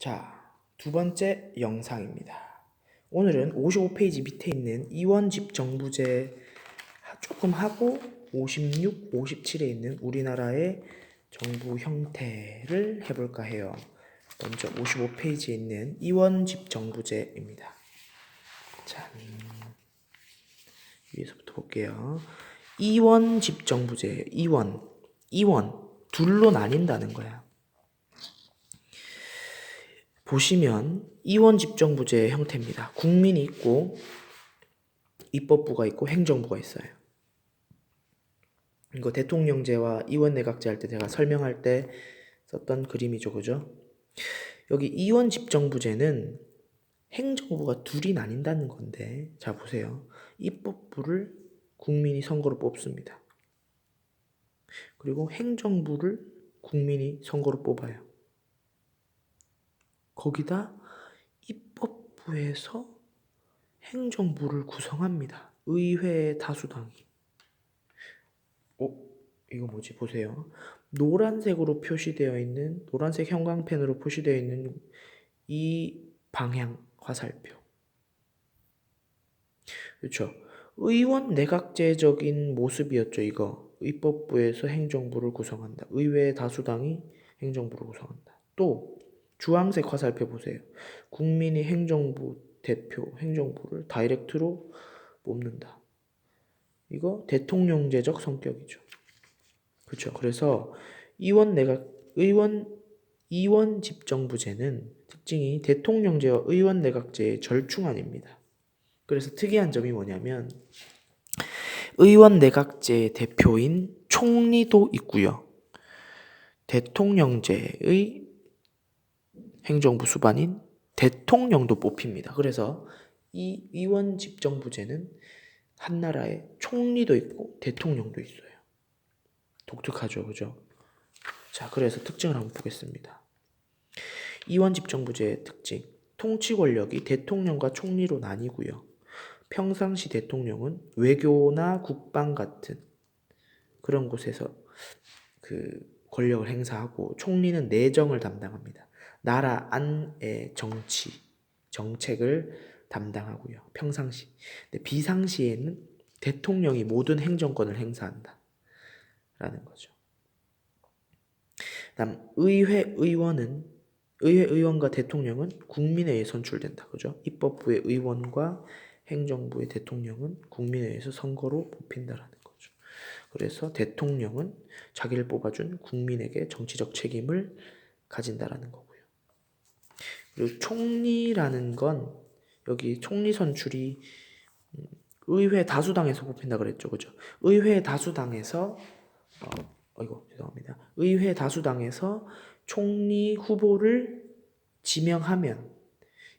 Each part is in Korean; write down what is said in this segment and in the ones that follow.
자, 두 번째 영상입니다. 오늘은 55페이지 밑에 있는 이원집 정부제 조금 하고 56, 57에 있는 우리나라의 정부 형태를 해볼까 해요. 먼저 55페이지에 있는 이원집 정부제입니다. 자, 위에서부터 볼게요. 이원집 정부제, 이원 둘로 나뉜다는 거야. 보시면 이원집정부제의 형태입니다. 국민이 있고 입법부가 있고 행정부가 있어요. 이거 대통령제와 이원내각제 할 때 제가 설명할 때 썼던 그림이죠, 그죠? 여기 이원집정부제는 행정부가 둘이 나뉜다는 건데, 자 보세요. 입법부를 국민이 선거로 뽑습니다. 그리고 행정부를 국민이 선거로 뽑아요. 거기다 입법부에서 행정부를 구성합니다. 의회 다수당이. 이거 뭐지? 보세요. 노란색으로 표시되어 있는, 노란색 형광펜으로 표시되어 있는 이 방향 화살표. 그렇죠? 의원 내각제적인 모습이었죠, 이거. 입법부에서 행정부를 구성한다. 의회 다수당이 행정부를 구성한다. 또 주황색 화살표 보세요. 국민이 행정부 대표, 행정부를 다이렉트로 뽑는다. 이거 대통령제적 성격이죠. 그렇죠. 그래서 이원 집정부제는 특징이 대통령제와 의원 내각제의 절충안입니다. 그래서 특이한 점이 뭐냐면 의원 내각제의 대표인 총리도 있고요. 대통령제의 행정부 수반인 대통령도 뽑힙니다. 그래서 이 의원 집정부제는 한 나라에 총리도 있고 대통령도 있어요. 독특하죠, 그죠? 자, 그래서 특징을 한번 보겠습니다. 이원집정부제의 특징, 통치 권력이 대통령과 총리로 나뉘고요. 평상시 대통령은 외교나 국방 같은 그런 곳에서 그 권력을 행사하고, 총리는 내정을 담당합니다. 나라 안의 정책을 담당하고요. 평상시. 근데 비상시에는 대통령이 모든 행정권을 행사한다 라는 거죠. 다음 의회 의원과 대통령은 국민에 의해 선출된다. 그죠? 입법부의 의원과 행정부의 대통령은 국민에 의해서 선거로 뽑힌다라는 거죠. 그래서 대통령은 자기를 뽑아준 국민에게 정치적 책임을 가진다라는 거고요. 그리고 총리라는 건 여기 총리 선출이 의회 다수당에서 뽑힌다 그랬죠, 그죠? 의회 다수당에서 죄송합니다. 의회 다수당에서 총리 후보를 지명하면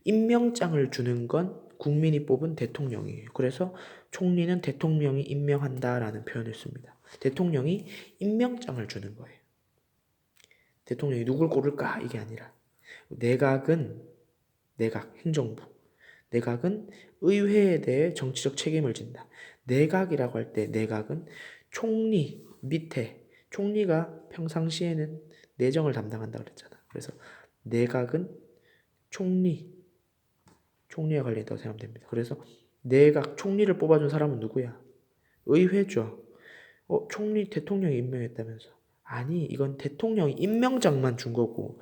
임명장을 주는 건 국민이 뽑은 대통령이에요. 그래서 총리는 대통령이 임명한다라는 표현을 씁니다. 대통령이 임명장을 주는 거예요. 대통령이 누굴 고를까 이게 아니라 행정부 내각은 의회에 대해 정치적 책임을 진다. 내각이라고 할 때 내각은 총리 밑에, 총리가 평상시에는 내정을 담당한다 그랬잖아. 그래서 내각은 총리와 관련있다고 생각하면 됩니다. 그래서 내각 총리를 뽑아준 사람은 누구야? 의회죠. 총리 대통령이 임명했다면서? 아니, 이건 대통령이 임명장만 준 거고,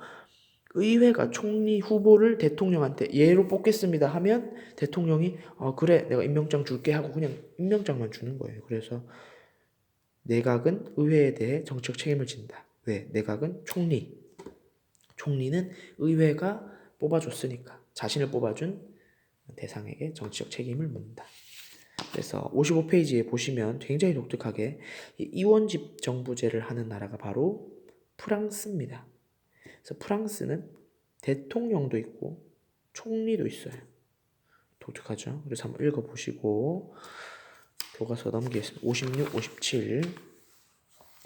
의회가 총리 후보를 대통령한테 얘로 뽑겠습니다 하면 대통령이 그래 내가 임명장 줄게 하고 그냥 임명장만 주는 거예요. 그래서 내각은 의회에 대해 정치적 책임을 진다. 왜? 내각은 총리는 의회가 뽑아줬으니까 자신을 뽑아준 대상에게 정치적 책임을 묻는다. 그래서 55페이지에 보시면 굉장히 독특하게 이원집 정부제를 하는 나라가 바로 프랑스입니다. 그래서 프랑스는 대통령도 있고 총리도 있어요. 독특하죠? 그래서 한번 읽어보시고 교과서 넘기겠습니다. 56, 57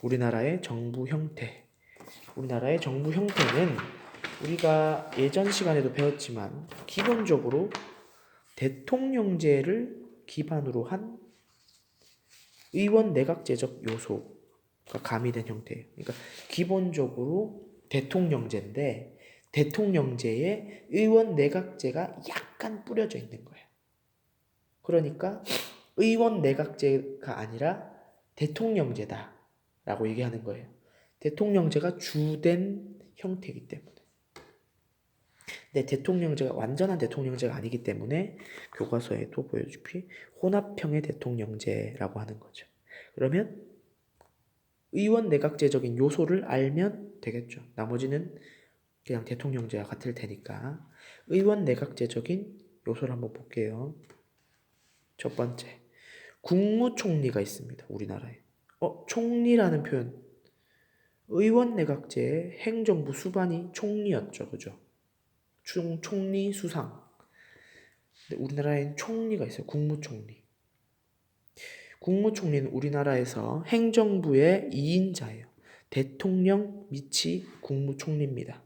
우리나라의 정부 형태. 우리나라의 정부 형태는 우리가 예전 시간에도 배웠지만 기본적으로 대통령제를 기반으로 한 의원 내각제적 요소가 가미된 형태예요. 그러니까 기본적으로 대통령제인데 대통령제에 의원 내각제가 약간 뿌려져 있는 거예요. 그러니까 의원 내각제가 아니라 대통령제다라고 얘기하는 거예요. 대통령제가 주된 형태이기 때문에. 근데 대통령제가 완전한 대통령제가 아니기 때문에 교과서에도 보여주피 혼합형의 대통령제라고 하는 거죠. 그러면 의원 내각제적인 요소를 알면 되겠죠. 나머지는 그냥 대통령제와 같을 테니까. 의원 내각제적인 요소를 한번 볼게요. 첫 번째, 국무총리가 있습니다. 우리나라에. 총리라는 표현. 의원 내각제의 행정부 수반이 총리였죠. 그죠? 총리 수상. 근데 우리나라에는 총리가 있어요. 국무총리. 국무총리는 우리나라에서 행정부의 2인자예요. 대통령 밑이 국무총리입니다.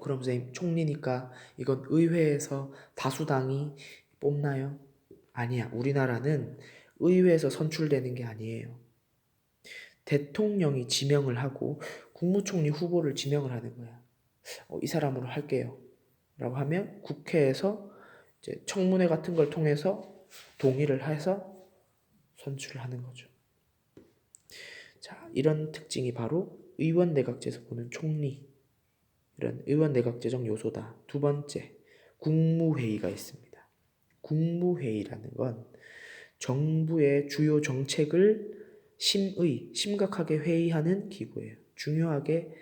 그럼 선생님 총리니까 이건 의회에서 다수당이 뽑나요? 아니야. 우리나라는 의회에서 선출되는 게 아니에요. 대통령이 지명을 하고 국무총리 후보를 지명을 하는 거야. 이 사람으로 할게요. 라고 하면 국회에서 이제 청문회 같은 걸 통해서 동의를 해서 선출을 하는 거죠. 자, 이런 특징이 바로 의원 내각제에서 보는 총리. 이런 의원 내각제적 요소다. 두 번째, 국무회의가 있습니다. 국무회의라는 건 정부의 주요 정책을 심각하게 회의하는 기구예요. 중요하게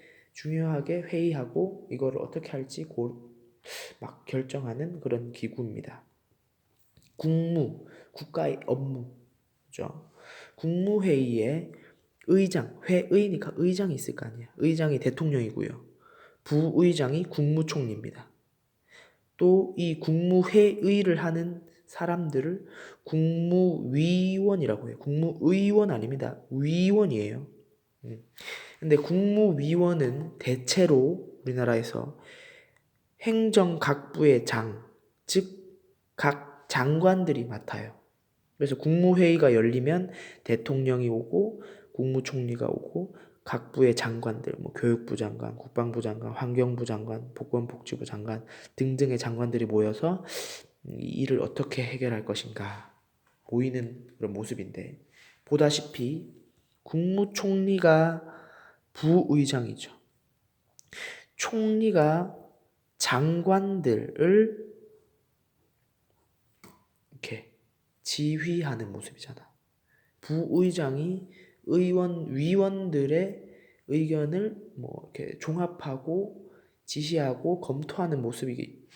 회의하고 이거를 어떻게 할지 막 결정하는 그런 기구입니다. 국가의 업무죠. 국무회의에 회의니까 의장이 있을 거 아니야. 의장이 대통령이고요. 부의장이 국무총리입니다. 또 이 국무회의를 하는 사람들을 국무위원이라고 해요. 국무의원 아닙니다. 위원이에요. 근데 국무위원은 대체로 우리나라에서 행정각부의 즉 각 장관들이 맡아요. 그래서 국무회의가 열리면 대통령이 오고 국무총리가 오고 각부의 장관들, 교육부 장관, 국방부 장관, 환경부 장관, 보건복지부 장관 등등의 장관들이 모여서 이 일을 어떻게 해결할 것인가 모이는 그런 모습인데, 보다시피 국무총리가 부의장이죠. 총리가 장관들을 이렇게 지휘하는 모습이잖아. 부의장이 위원들의 의견을 이렇게 종합하고 지시하고 검토하는 모습이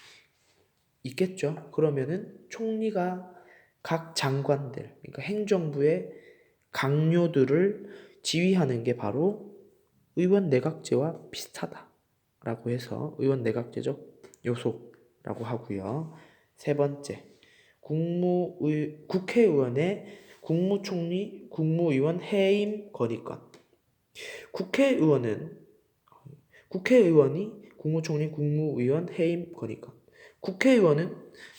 있겠죠. 그러면은 총리가 각 장관들, 그러니까 행정부의 강요들을 지휘하는 게 바로 의원 내각제와 비슷하다라고 해서 의원 내각제적 요소라고 하고요. 세 번째, 국회의원의 국무총리, 국무위원 해임 건의권. 국회의원이 국무총리, 국무위원 해임 건의권. 국회의원은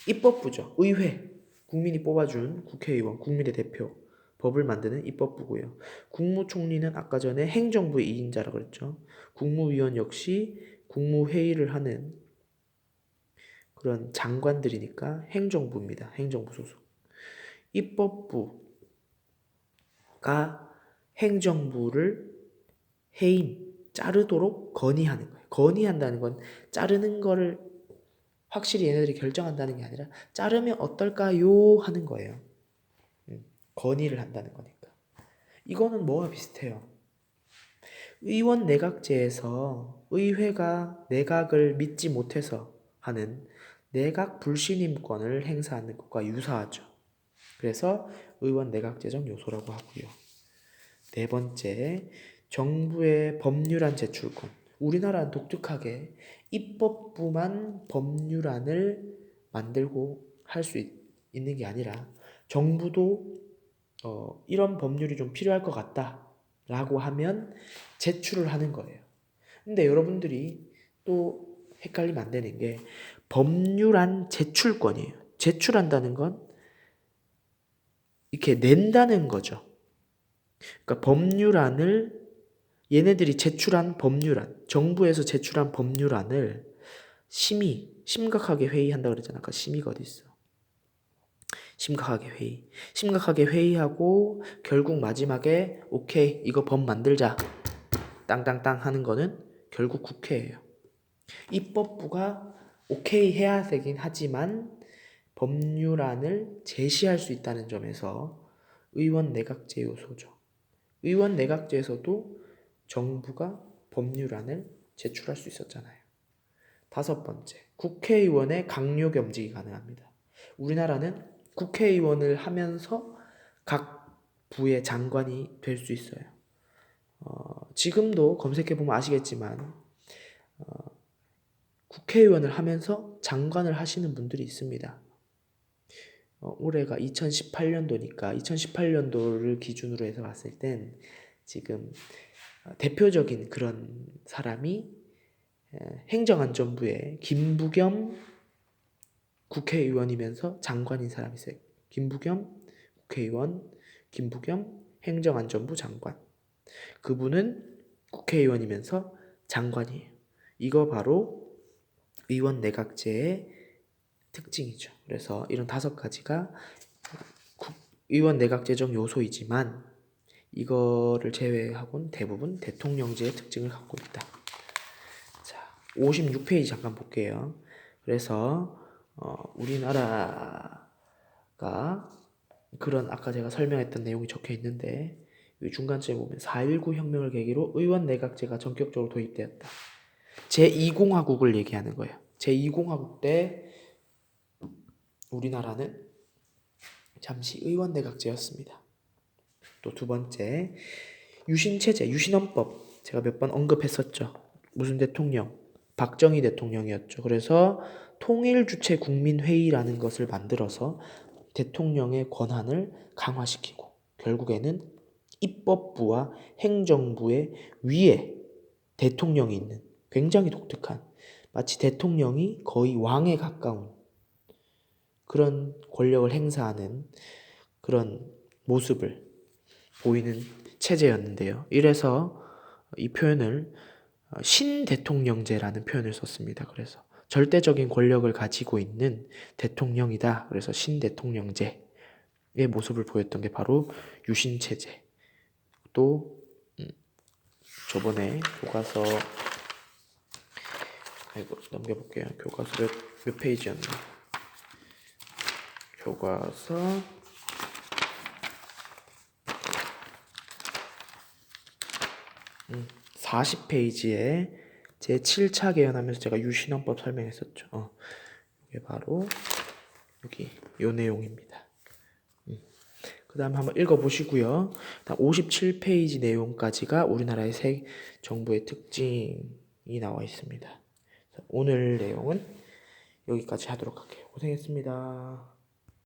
입법부죠. 의회. 국민이 뽑아준 국회의원, 국민의 대표. 법을 만드는 입법부고요. 국무총리는 아까 전에 행정부의 2인자라고 그랬죠. 국무위원 역시 국무회의를 하는 그런 장관들이니까 행정부입니다. 행정부 소속. 입법부가 행정부를 자르도록 건의하는 거예요. 건의한다는 건 자르는 거를 확실히 얘네들이 결정한다는 게 아니라 자르면 어떨까요? 하는 거예요. 건의를 한다는 거니까. 이거는 뭐와 비슷해요? 의원 내각제에서 의회가 내각을 믿지 못해서 하는 내각 불신임권을 행사하는 것과 유사하죠. 그래서 의원 내각제적 요소라고 하고요. 네 번째, 정부의 법률안 제출권. 우리나라는 독특하게 입법부만 법률안을 만들고 할 수 있는 게 아니라 정부도 이런 법률이 좀 필요할 것 같다라고 하면 제출을 하는 거예요. 근데 여러분들이 또 헷갈리면 안 되는 게 법률안 제출권이에요. 제출한다는 건 이렇게 낸다는 거죠. 그러니까 법률안을 얘네들이 제출한 법률안, 정부에서 제출한 법률안을 심각하게 회의한다 그랬잖아. 아까 심의가 어디 있어? 심각하게 회의하고 결국 마지막에 오케이 이거 법 만들자 땅땅땅 하는 거는 결국 국회예요. 입법부가 오케이 해야 되긴 하지만 법률안을 제시할 수 있다는 점에서 의원 내각제 요소죠. 의원 내각제에서도 정부가 법률안을 제출할 수 있었잖아요. 5번째, 국회의원의 강요 겸직이 가능합니다. 우리나라는 국회의원을 하면서 각 부의 장관이 될 수 있어요. 지금도 검색해보면 아시겠지만 국회의원을 하면서 장관을 하시는 분들이 있습니다. 올해가 2018년도니까 2018년도를 기준으로 해서 봤을 땐 지금 대표적인 그런 사람이 행정안전부의 김부겸 국회의원이면서 장관인 사람이 있어요. 김부겸 국회의원, 김부겸 행정안전부 장관. 그분은 국회의원이면서 장관이에요. 이거 바로 의원 내각제의 특징이죠. 그래서 이런 5가지가 의원 내각제적 요소이지만 이거를 제외하고는 대부분 대통령제의 특징을 갖고 있다. 자, 56페이지 잠깐 볼게요. 그래서 우리나라가 그런 아까 제가 설명했던 내용이 적혀 있는데 이 중간쯤에 보면 4.19 혁명을 계기로 의원 내각제가 전격적으로 도입되었다. 제2공화국을 얘기하는 거예요. 제2공화국 때 우리나라는 잠시 의원 내각제였습니다. 또 2번째, 유신체제, 유신헌법 제가 몇 번 언급했었죠. 무슨 대통령? 박정희 대통령이었죠. 그래서 통일주체 국민회의라는 것을 만들어서 대통령의 권한을 강화시키고 결국에는 입법부와 행정부의 위에 대통령이 있는 굉장히 독특한 마치 대통령이 거의 왕에 가까운 그런 권력을 행사하는 그런 모습을 보이는 체제였는데요. 이래서 이 표현을 신대통령제라는 표현을 썼습니다. 그래서 절대적인 권력을 가지고 있는 대통령이다. 그래서 신대통령제의 모습을 보였던 게 바로 유신체제. 또 저번에 교과서 넘겨볼게요. 교과서 몇 페이지였나? 교과서 40페이지에 제 7차 개헌하면서 제가 유신헌법 설명했었죠. 이게 바로 여기 요 내용입니다. 그 다음 한번 읽어보시고요. 57페이지 내용까지가 우리나라의 새 정부의 특징이 나와 있습니다. 오늘 내용은 여기까지 하도록 할게요. 고생했습니다.